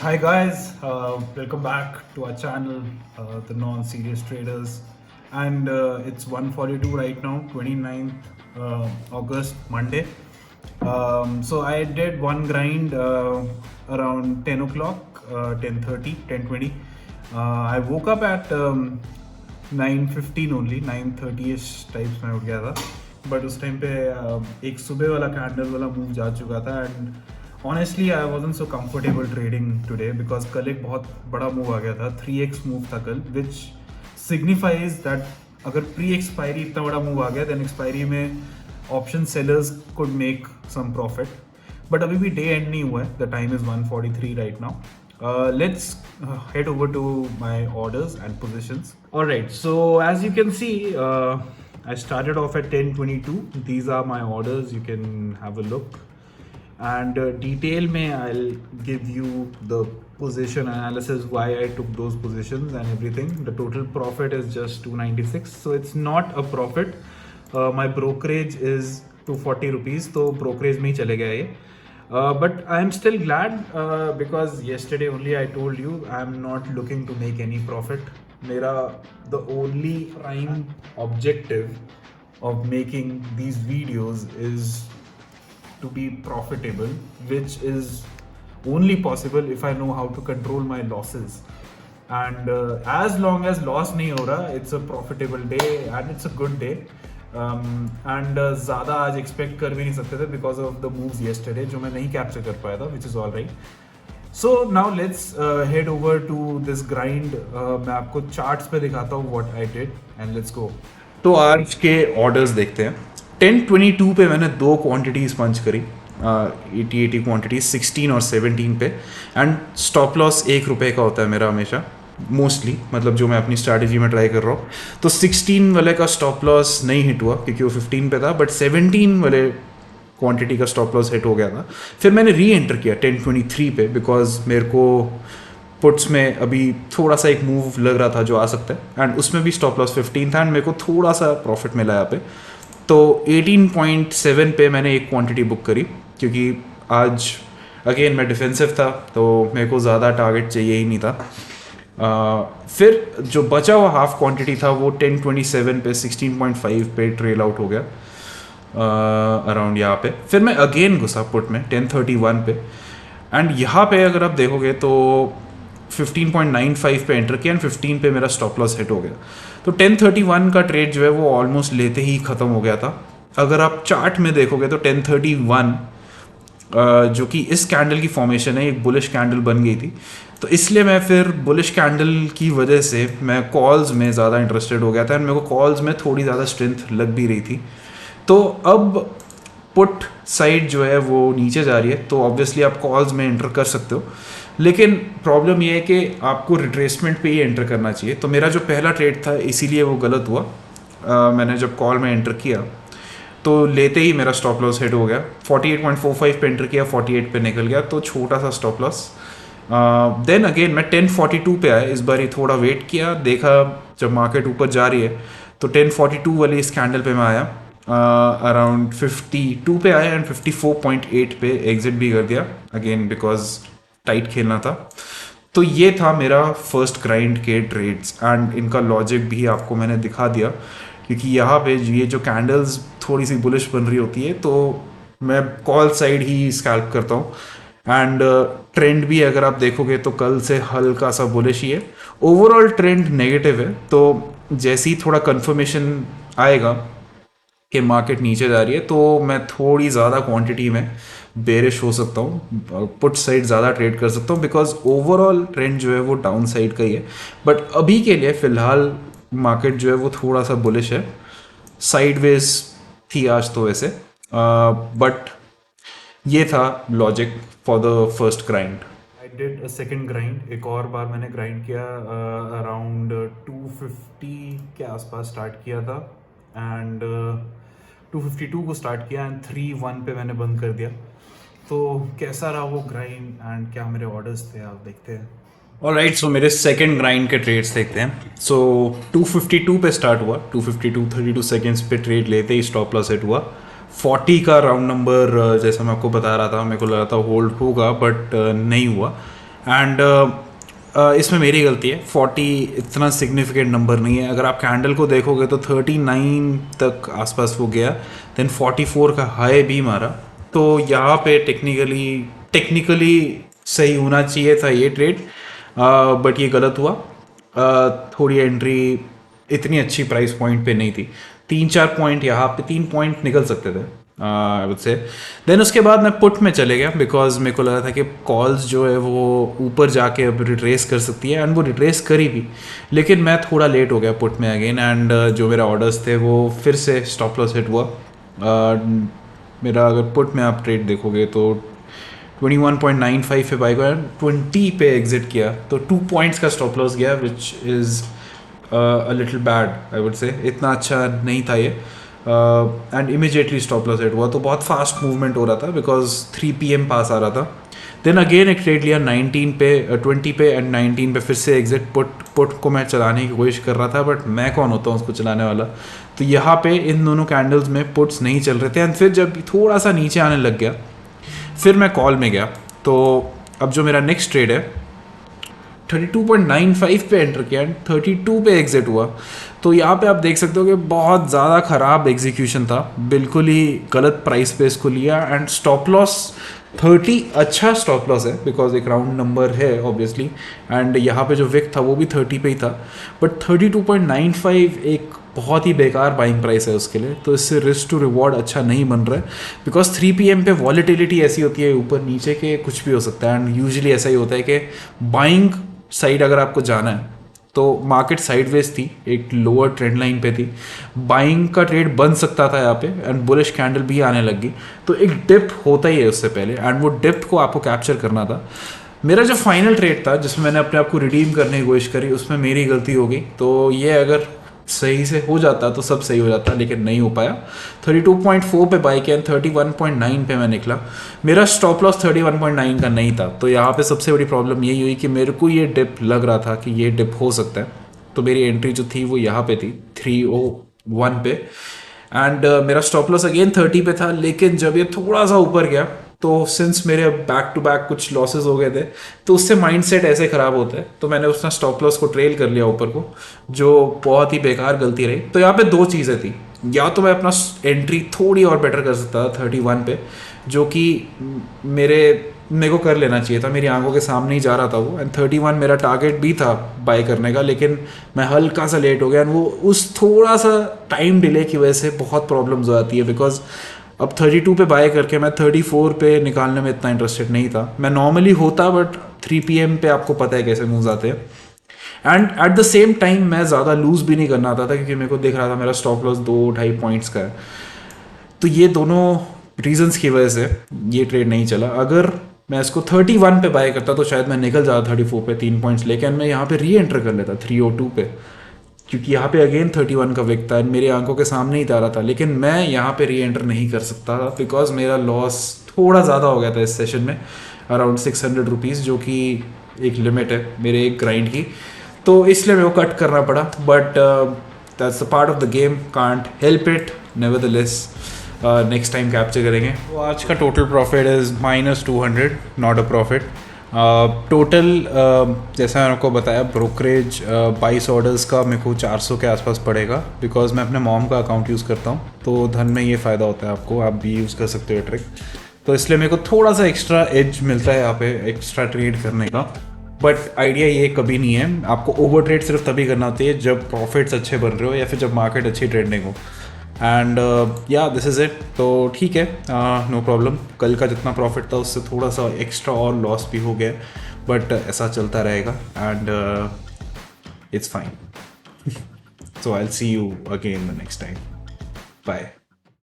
Hi guys, welcome back to our channel, the Non-Serious Traders, and it's 1:42 right now, 29th August, Monday. So I did one grind around 10 o'clock, 10:30, 10:20. I woke up at 9:15 only, 9:30ish types में उठ गया था, but उस time पे एक सुबह वाला candle वाला मूव जा चुका था and honestly I wasn't so comfortable trading today because कल एक बहुत बड़ा मूव आ गया था 3x मूव था कल विच सिग्निफाइज दैट अगर प्री एक्सपायरी इतना बड़ा मूव आ गया देन एक्सपायरी में option sellers could make some profit but अभी भी डे एंड नहीं हुआ है the time is 1:43 right now let's head over to my orders and positions. All right, so as you can see, I started off at 10:22. These are my orders. You can have a look. And detail mein I'll give you the position analysis, why I took those positions and everything. The total profit is just 296, so it's not a profit. My brokerage is 240 rupees, so brokerage में ही चले गया ये. But I'm still glad because yesterday only I told you I'm not looking to make any profit. The only prime objective of making these videos is to be profitable, which is only possible if I know how to control my losses. And as long as loss nahi ho raha, it's a profitable day and it's a good day. And ज़्यादा आज expect कर भी नहीं सकते थे because of the moves yesterday जो मैं नहीं कैप्चर कर पाया था which is all right. So now let's head over to this grind. मैं आपको चार्ट्स पे दिखाता हूँ what I did and let's go. तो आज के ऑर्डर्स देखते हैं. 10:22 पे मैंने दो क्वांटिटीज़ पंच करी, 80 क्वांटिटीज 16 और 17 पे. एंड स्टॉप लॉस ₹1 का होता है मेरा हमेशा, मोस्टली, मतलब जो मैं अपनी स्ट्रैटेजी में ट्राई कर रहा हूँ. तो 16 वाले का स्टॉप लॉस नहीं हिट हुआ क्योंकि वो 15 पे था, बट 17 वाले क्वांटिटी का स्टॉप लॉस हिट हो गया था. फिर मैंने री एंटर किया 10:23 पे बिकॉज मेरे को पुट्स में अभी थोड़ा सा एक मूव लग रहा था जो आ सकता है एंड उसमें भी स्टॉप लॉस 15 था एंड मेरे को थोड़ा सा प्रॉफिट मिला यहाँ पे. तो 18.7 पे मैंने एक क्वांटिटी बुक करी क्योंकि आज अगेन मैं डिफेंसिव था तो मेरे को ज़्यादा टारगेट चाहिए ही नहीं था. फिर जो बचा हुआ हाफ क्वांटिटी था वो 10:27 पे 16.5 पे ट्रेल आउट हो गया अराउंड यहाँ पे. फिर मैं अगेन घुसा पुट में 10:31 पे एंड यहाँ पे अगर आप देखोगे तो 15.95 पे एंटर किया एंड 15 पे मेरा स्टॉप लॉस हिट हो गया. तो 10:31 का ट्रेड जो है वो ऑलमोस्ट लेते ही ख़त्म हो गया था. अगर आप चार्ट में देखोगे तो 10:31 जो कि इस कैंडल की फॉर्मेशन है, एक बुलिश कैंडल बन गई थी. तो इसलिए मैं फिर बुलिश कैंडल की वजह से मैं कॉल्स में ज़्यादा इंटरेस्टेड हो गया था एंड मेरे को कॉल्स में थोड़ी ज़्यादा स्ट्रेंथ लग भी रही थी. तो अब पुट साइड जो है वो नीचे जा रही है तो ऑब्वियसली आप कॉल्स में एंटर कर सकते हो, लेकिन प्रॉब्लम ये है कि आपको रिट्रेसमेंट पे ही एंटर करना चाहिए. तो मेरा जो पहला ट्रेड था इसीलिए वो गलत हुआ. मैंने जब कॉल में एंटर किया तो लेते ही मेरा स्टॉप लॉस हिट हो गया. 48.45 पे एंटर किया, 48 पे निकल गया, तो छोटा सा स्टॉप लॉस. देन अगेन मैं 10:42 पे आया. इस बार ही थोड़ा वेट किया, देखा जब मार्केट ऊपर जा रही है तो 10:42 वाली इस कैंडल पे मैं आया, अराउंड 52 पे आया एंड 54.8 पे एग्जिट भी कर दिया अगेन बिकॉज टाइट खेलना था. तो ये था मेरा फर्स्ट ग्राइंड के ट्रेड्स एंड इनका लॉजिक भी आपको मैंने दिखा दिया क्योंकि यहाँ पे ये जो कैंडल्स थोड़ी सी बुलिश बन रही होती है तो मैं कॉल साइड ही स्कैल्प करता हूँ. एंड ट्रेंड भी अगर आप देखोगे तो कल से हल्का सा बुलिश ही है. ओवरऑल ट्रेंड नेगेटिव है, तो जैसे ही थोड़ा कंफर्मेशन आएगा कि मार्केट नीचे जा रही है तो मैं थोड़ी ज़्यादा क्वांटिटी में बेरिश हो सकता हूँ, पुट साइड ज़्यादा ट्रेड कर सकता हूँ बिकॉज ओवरऑल ट्रेंड जो है वो डाउन साइड का ही है. बट अभी के लिए फ़िलहाल मार्केट जो है वो थोड़ा सा बुलिश है. साइडवेज थी आज तो वैसे, बट ये था logic for the first grind. I did a second grind. एक और बार मैंने ग्राइंड किया, अराउंड 250 के आसपास स्टार्ट किया था एंड 252 को स्टार्ट किया एंड 3:1 पे मैंने बंद कर दिया. तो कैसा रहा वो ग्राइंड एंड क्या मेरे ऑर्डर्स थे आप देखते हैं. ऑलराइट, सो मेरे सेकंड ग्राइंड के ट्रेड्स देखते हैं. सो 252 पे स्टार्ट हुआ, 252 32 सेकेंड्स पे ट्रेड लेते ही स्टॉप लॉस हिट हुआ. 40 का राउंड नंबर जैसा मैं आपको बता रहा था, मेरे को लगा था होल्ड होगा बट नहीं हुआ एंड इसमें मेरी गलती है, 40 इतना सिग्निफिकेंट नंबर नहीं है। अगर आप कैंडल को देखोगे तो 39 तक आसपास वो गया, देन 44 का हाई भी मारा। तो यहाँ पे टेक्निकली सही होना चाहिए था ये ट्रेड, बट ये गलत हुआ। थोड़ी एंट्री इतनी अच्छी प्राइस पॉइंट पे नहीं थी। 3-4 पॉइंट यहाँ पे 3 पॉइंट निकल सकते थे आई वुड से। देन उसके बाद मैं पुट में चले गया बिकॉज मेरे को लगा था कि कॉल्स जो है वो ऊपर जाके अब रिट्रेस कर सकती है, एंड वो रिट्रेस करी भी। लेकिन मैं थोड़ा लेट हो गया पुट में अगेन, एंड जो मेरा ऑर्डर्स थे वो फिर से स्टॉप लॉस हिट हुआ। मेरा अगर पुट में आप ट्रेड देखोगे तो 21.95 पे बाई किया, 20 पे एग्जिट किया, तो 2 पॉइंट्स का स्टॉप लॉस गया, which is a little bad I would say. इतना अच्छा नहीं था ये, and immediately stop loss hit हुआ। तो बहुत फास्ट मूवमेंट हो रहा था बिकॉज 3 PM पास आ रहा था। देन अगेन एक ट्रेड लिया 19 पे 20 पे एंड 19 पे फिर से एग्जिट। पुट को मैं चलाने की कोशिश कर रहा था, बट मैं कौन होता हूँ उसको चलाने वाला। तो यहाँ पे इन दोनों कैंडल्स में पुट्स नहीं चल रहे थे, एंड फिर जब थोड़ा सा नीचे आने लग गया फिर मैं कॉल में गया। तो अब जो मेरा नेक्स्ट ट्रेड है 32.95 पे एंटर किया एंड 32 पे एग्जिट हुआ। तो यहाँ पे आप देख सकते हो कि बहुत ज़्यादा ख़राब एग्जीक्यूशन था, बिल्कुल ही गलत प्राइस पे इसको लिया। एंड स्टॉप लॉस 30 अच्छा स्टॉप लॉस है बिकॉज एक राउंड नंबर है ऑब्वियसली, एंड यहाँ पे जो विक था वो भी 30 पे ही था। बट 32.95 एक बहुत ही बेकार बाइंग प्राइस है उसके लिए। तो इससे रिस्क टू रिवॉर्ड अच्छा नहीं बन रहा है बिकॉज 3 PM पे वॉलेटिलिटी ऐसी होती है ऊपर नीचे के कुछ भी हो सकता है। एंड यूजुअली ऐसा ही होता है कि बाइंग साइड अगर आपको जाना है तो मार्केट साइडवेज थी, एक लोअर ट्रेंड लाइन पे थी, बाइंग का ट्रेड बन सकता था यहाँ पे, एंड बुलिश कैंडल भी आने लगी। तो एक डिप होता ही है उससे पहले, एंड वो डिप को आपको कैप्चर करना था। मेरा जो फाइनल ट्रेड था जिसमें मैंने अपने आप को रिडीम करने की कोशिश करी, उसमें मेरी गलती हो गई। तो ये अगर सही से हो जाता तो सब सही हो जाता, लेकिन नहीं हो पाया। 32.4 पे बाई किया, 31.9 पे मैं निकला। मेरा स्टॉप लॉस 31.9 का नहीं था। तो यहाँ पे सबसे बड़ी प्रॉब्लम यही हुई कि मेरे को ये डिप लग रहा था कि ये डिप हो सकता है। तो मेरी एंट्री जो थी वो यहाँ पे थी 301 पे, एंड मेरा स्टॉप लॉस अगेन 30 पे था। लेकिन जब ये थोड़ा सा ऊपर गया तो सिंस मेरे बैक टू बैक कुछ लॉसेस हो गए थे तो उससे माइंडसेट ऐसे ख़राब होता है। तो मैंने उसने स्टॉप लॉस को ट्रेल कर लिया ऊपर को, जो बहुत ही बेकार गलती रही। तो यहाँ पे 2 चीज़ें थी, या तो मैं अपना एंट्री थोड़ी और बेटर कर सकता था 31 पे, जो कि मेरे को कर लेना चाहिए था, मेरी आंखों के सामने ही जा रहा था वो। एंड 31 मेरा टारगेट भी था बाय करने का, लेकिन मैं हल्का सा लेट हो गया। एंड वो उस थोड़ा सा टाइम डिले की वजह से बहुत प्रॉब्लम्स हो जाती है बिकॉज अब 32 पे बाय करके मैं 34 पे निकालने में इतना इंटरेस्टेड नहीं था। मैं नॉर्मली होता, बट 3 PM पे आपको पता है कैसे मूव्स आते हैं। And at the same time मैं ज़्यादा लूज भी नहीं करना आता था क्योंकि मेरे को दिख रहा था मेरा स्टॉप लॉस 2-2.5 पॉइंट्स का है। तो ये दोनों रीजंस की वजह से ये ट्रेड नहीं चला। अगर मैं इसको 31 पे बाय करता तो शायद मैं निकल जाता 34 पे 3 पॉइंट्स लेके, मैं यहाँ पे री एंटर कर लेता 302 पे, क्योंकि यहाँ पे अगेन 31 का विक था, मेरी आंखों के सामने ही जा रहा था। लेकिन मैं यहाँ पे री एंटर नहीं कर सकता था बिकॉज मेरा लॉस थोड़ा ज़्यादा हो गया था इस सेशन में, अराउंड 600 रुपीज़, जो कि एक लिमिट है मेरे एक ग्राइंड की। तो इसलिए मेरे को कट करना पड़ा, but that's a part of the game, can't help it. Nevertheless next time capture करेंगे। तो आज का total profit is -200, not a profit. Total जैसा मैंने आपको बताया, ब्रोकरेज 22 ऑर्डर्स का मेरे को 400 के आसपास पड़ेगा बिकॉज मैं अपने मॉम का अकाउंट यूज़ करता हूँ। तो धन में ये फ़ायदा होता है आपको, आप भी यूज़ कर सकते हो ट्रिक। तो इसलिए मेरे को थोड़ा सा एक्स्ट्रा एज मिलता है यहाँ पे एक्स्ट्रा ट्रेड करने का। बट आइडिया ये कभी नहीं है, आपको ओवर ट्रेड सिर्फ तभी करना होती है जब प्रॉफिट्स अच्छे बन रहे हो या फिर जब मार्केट अच्छी ट्रेंडिंग हो। एंड या दिस इज़ इट। तो ठीक है, नो प्रॉब्लम। कल का जितना प्रॉफिट था उससे थोड़ा सा एक्स्ट्रा और लॉस भी हो गया, बट ऐसा चलता रहेगा and it's fine. So I will see you again the next time. Bye.